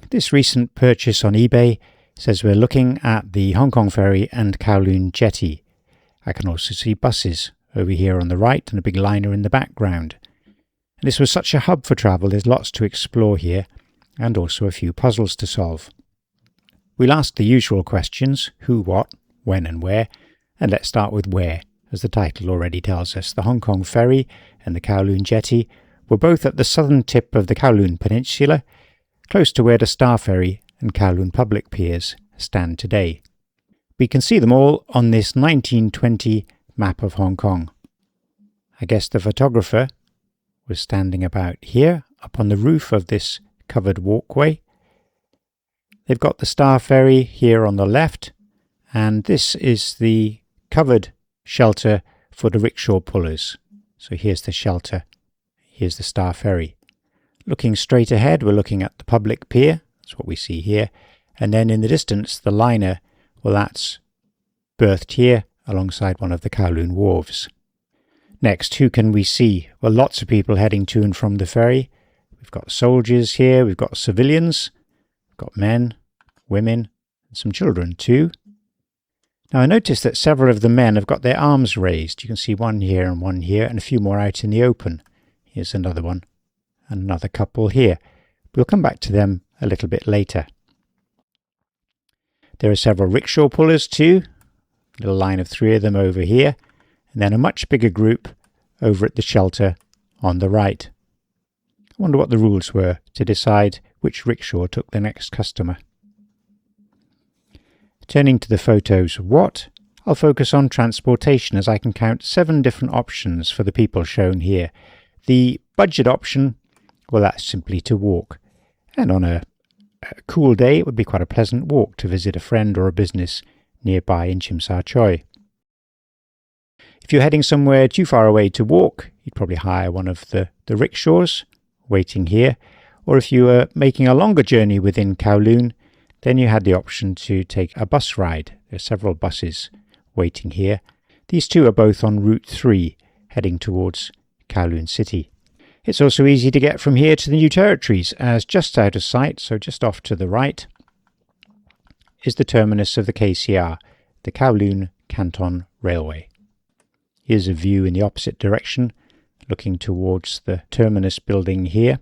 This recent purchase on eBay says we're looking at the Hong Kong ferry and Kowloon jetty. I can also see buses over here on the right and a big liner in the background. And this was such a hub for travel, there's lots to explore here and also a few puzzles to solve. We'll ask the usual questions: who, what, when and where, and let's start with where. As the title already tells us, the Hong Kong ferry and the Kowloon jetty were both at the southern tip of the Kowloon Peninsula, close to where the Star Ferry and Kowloon Public Piers stand today. We can see them all on this 1920 map of Hong Kong. I guess the photographer was standing about here, up on the roof of this covered walkway. They've got the Star Ferry here on the left, and this is the covered shelter for the rickshaw pullers. So here's the shelter, here's the Star Ferry. Looking straight ahead, we're looking at the public pier. That's what we see here. And then in the distance, the liner, well, that's berthed here alongside one of the Kowloon wharves. Next, who can we see? Well, lots of people heading to and from the ferry. We've got soldiers here, we've got civilians, we've got men, women, and some children too. Now I notice that several of the men have got their arms raised. You can see one here, and a few more out in the open. Here's another one, and another couple here. We'll come back to them a little bit later. There are several rickshaw pullers too, a little line of 3 of them over here, and then a much bigger group over at the shelter on the right. I wonder what the rules were to decide which rickshaw took the next customer. Turning to the photos what, I'll focus on transportation as I can count 7 different options for the people shown here. The budget option, well, that's simply to walk. And on a cool day, it would be quite a pleasant walk to visit a friend or a business nearby in Tsim Sha Tsui. If you're heading somewhere too far away to walk, you'd probably hire one of the rickshaws waiting here. Or if you were making a longer journey within Kowloon, then you had the option to take a bus ride. There are several buses waiting here. These two are both on Route 3, heading towards Kowloon City. It's also easy to get from here to the New Territories, as just out of sight, so just off to the right, is the terminus of the KCR, the Kowloon Canton Railway. Here's a view in the opposite direction, looking towards the terminus building here.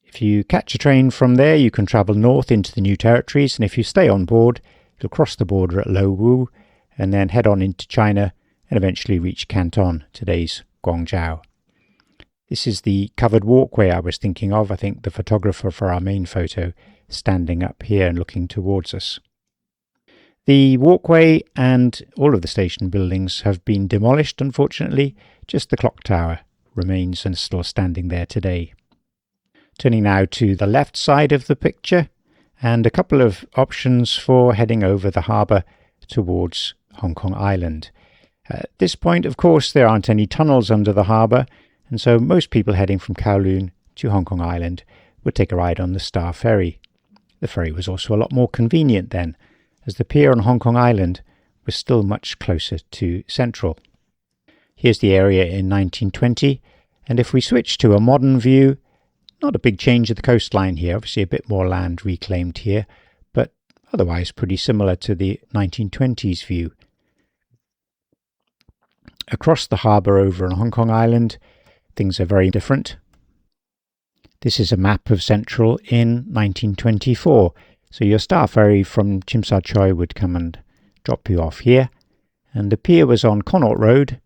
If you catch a train from there, you can travel north into the New Territories, and if you stay on board, you'll cross the border at Lo Wu, and then head on into China, and eventually reach Canton, today's Guangzhou. This is the covered walkway I was thinking of. I think the photographer for our main photo standing up here and looking towards us. The walkway and all of the station buildings have been demolished, unfortunately. Just the clock tower remains and is still standing there today. Turning now to the left side of the picture, and a couple of options for heading over the harbour towards Hong Kong Island. At this point, of course, there aren't any tunnels under the harbour, and so most people heading from Kowloon to Hong Kong Island would take a ride on the Star Ferry. The ferry was also a lot more convenient then, as the pier on Hong Kong Island was still much closer to Central. Here's the area in 1920, and if we switch to a modern view, not a big change of the coastline here, obviously a bit more land reclaimed here, but otherwise pretty similar to the 1920s view. Across the harbour over on Hong Kong Island, things are very different. This is a map of Central in 1924. So your Star Ferry from Tsim Sha Tsui would come and drop you off here. And the pier was on Connaught Road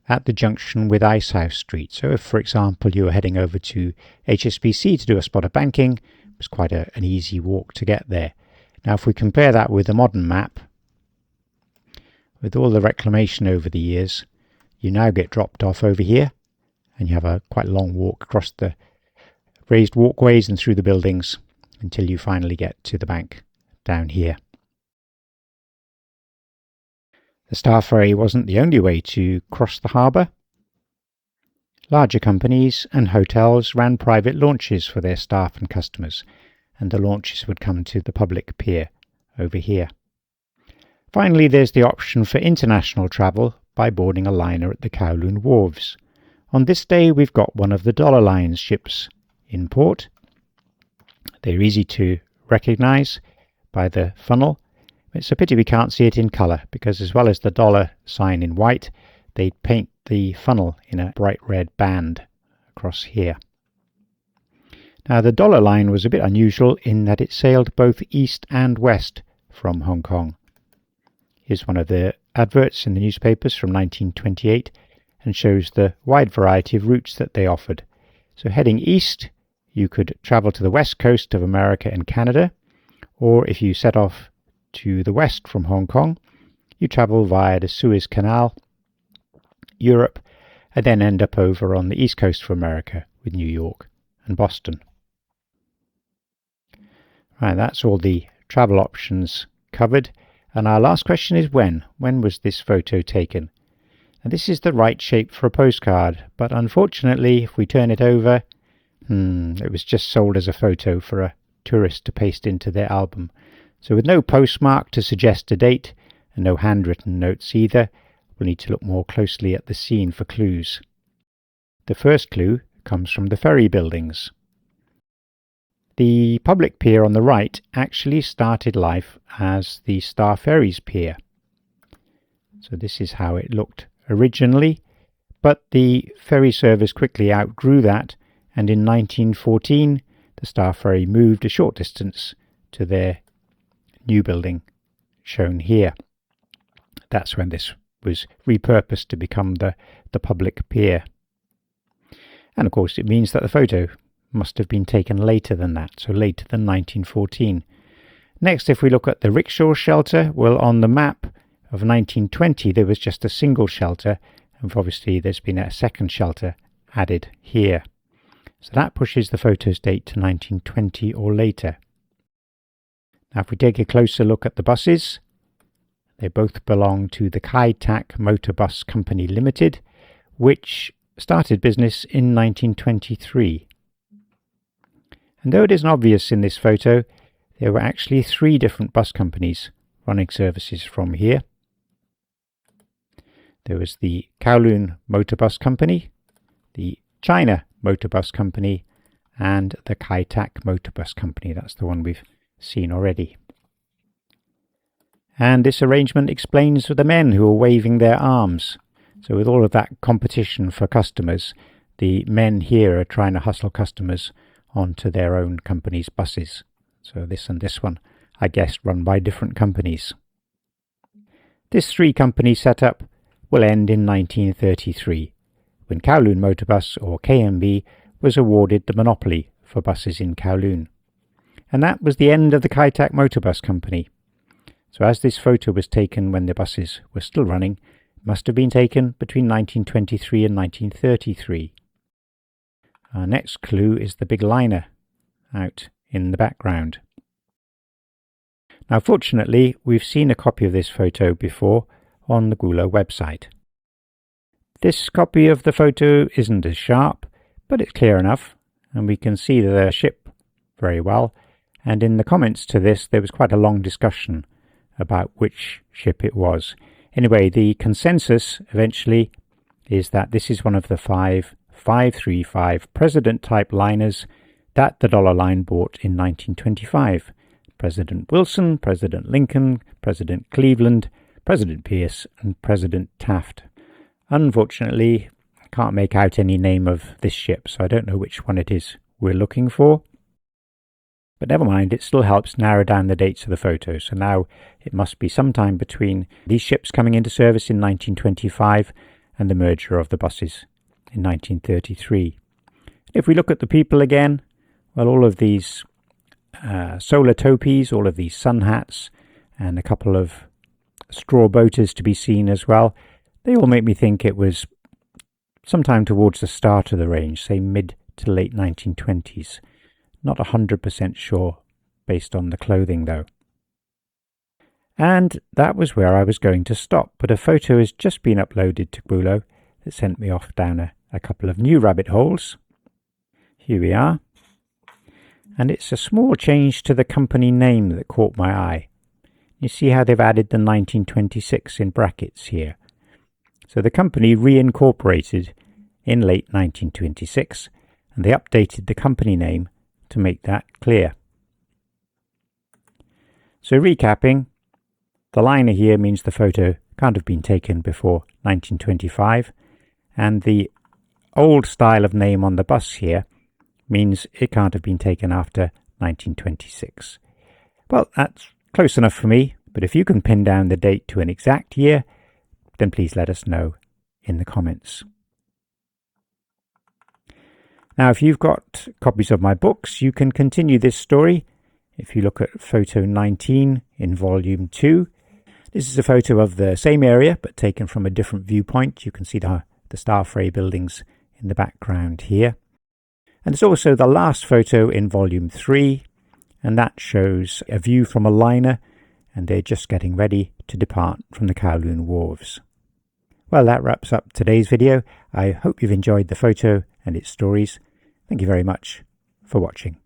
at the junction with Icehouse Street. So if, for example, you were heading over to HSBC to do a spot of banking, it was quite an easy walk to get there. Now, if we compare that with a modern map, with all the reclamation over the years, you now get dropped off over here, and you have a quite long walk across the raised walkways and through the buildings until you finally get to the bank down here. The Star Ferry wasn't the only way to cross the harbour. Larger companies and hotels ran private launches for their staff and customers, and the launches would come to the public pier over here. Finally, there's the option for international travel by boarding a liner at the Kowloon wharves. On this day, we've got one of the Dollar Line's ships in port. They're easy to recognise by the funnel. It's a pity we can't see it in colour, because as well as the dollar sign in white, they paint the funnel in a bright red band across here. Now the dollar line was a bit unusual in that it sailed both east and west from Hong Kong. Here's one of the adverts in the newspapers from 1928 and shows the wide variety of routes that they offered. So heading east, you could travel to the west coast of America and Canada, or if you set off to the west from Hong Kong, you travel via the Suez Canal, Europe, and then end up over on the east coast of America with New York and Boston. Right, that's all the travel options covered. And our last question is when? When was this photo taken? And this is the right shape for a postcard, but unfortunately, if we turn it over, it was just sold as a photo for a tourist to paste into their album. So with no postmark to suggest a date, and no handwritten notes either, we'll need to look more closely at the scene for clues. The first clue comes from the ferry buildings. The public pier on the right actually started life as the Star Ferries Pier. So this is how it looked originally, but the ferry service quickly outgrew that, and in 1914 the Star Ferry moved a short distance to their new building shown here. That's when this was repurposed to become the public pier. And of course it means that the photo must have been taken later than that, so later than 1914. Next, if we look at the rickshaw shelter, well, on the map of 1920 there was just a single shelter, and obviously there's been a second shelter added here. So that pushes the photo's date to 1920 or later. Now if we take a closer look at the buses, they both belong to the Kai Tak Motor Bus Company Limited, which started business in 1923. And though it isn't obvious in this photo, there were actually 3 different bus companies running services from here. There was the Kowloon Motor Bus Company, the China Motor Bus Company, and the Kai Tak Motor Bus Company. That's the one we've seen already. And this arrangement explains the men who are waving their arms. So with all of that competition for customers, the men here are trying to hustle customers onto their own company's buses. So this and this one, I guess, run by different companies. This 3-company setup will end in 1933, when Kowloon Motor Bus, or KMB, was awarded the monopoly for buses in Kowloon. And that was the end of the Kai Tak Motor Bus Company. So as this photo was taken when the buses were still running, it must have been taken between 1923 and 1933. Our next clue is the big liner out in the background. Now fortunately, we've seen a copy of this photo before on the Kowloon website. This copy of the photo isn't as sharp, but it's clear enough, and we can see the ship very well. And in the comments to this, there was quite a long discussion about which ship it was. Anyway, the consensus eventually is that this is one of the 535 President-type liners that the Dollar Line bought in 1925. President Wilson, President Lincoln, President Cleveland, President Pierce, and President Taft. Unfortunately, I can't make out any name of this ship, so I don't know which one it is we're looking for. But never mind, it still helps narrow down the dates of the photo. So now it must be sometime between these ships coming into service in 1925 and the merger of the buses in 1933. If we look at the people again, well, all of these solar topies, all of these sun hats, and a couple of straw boaters to be seen as well, they all make me think it was sometime towards the start of the range, say mid to late 1920s. Not 100% sure based on the clothing though. And that was where I was going to stop, but a photo has just been uploaded to Kowloon that sent me off down a couple of new rabbit holes. Here we are. And it's a small change to the company name that caught my eye. You see how they've added the 1926 in brackets here. So the company reincorporated in late 1926, and they updated the company name to make that clear. So recapping, the liner here means the photo can't have been taken before 1925, and the old style of name on the bus here means it can't have been taken after 1926. Well, that's close enough for me, but if you can pin down the date to an exact year, then please let us know in the comments. Now, if you've got copies of my books, you can continue this story. If you look at photo 19 in volume 2, this is a photo of the same area but taken from a different viewpoint. You can see the Starfray buildings in the background here. And there's also the last photo in volume 3, and that shows a view from a liner, and they're just getting ready to depart from the Kowloon wharves. Well, that wraps up today's video. I hope you've enjoyed the photo and its stories. Thank you very much for watching.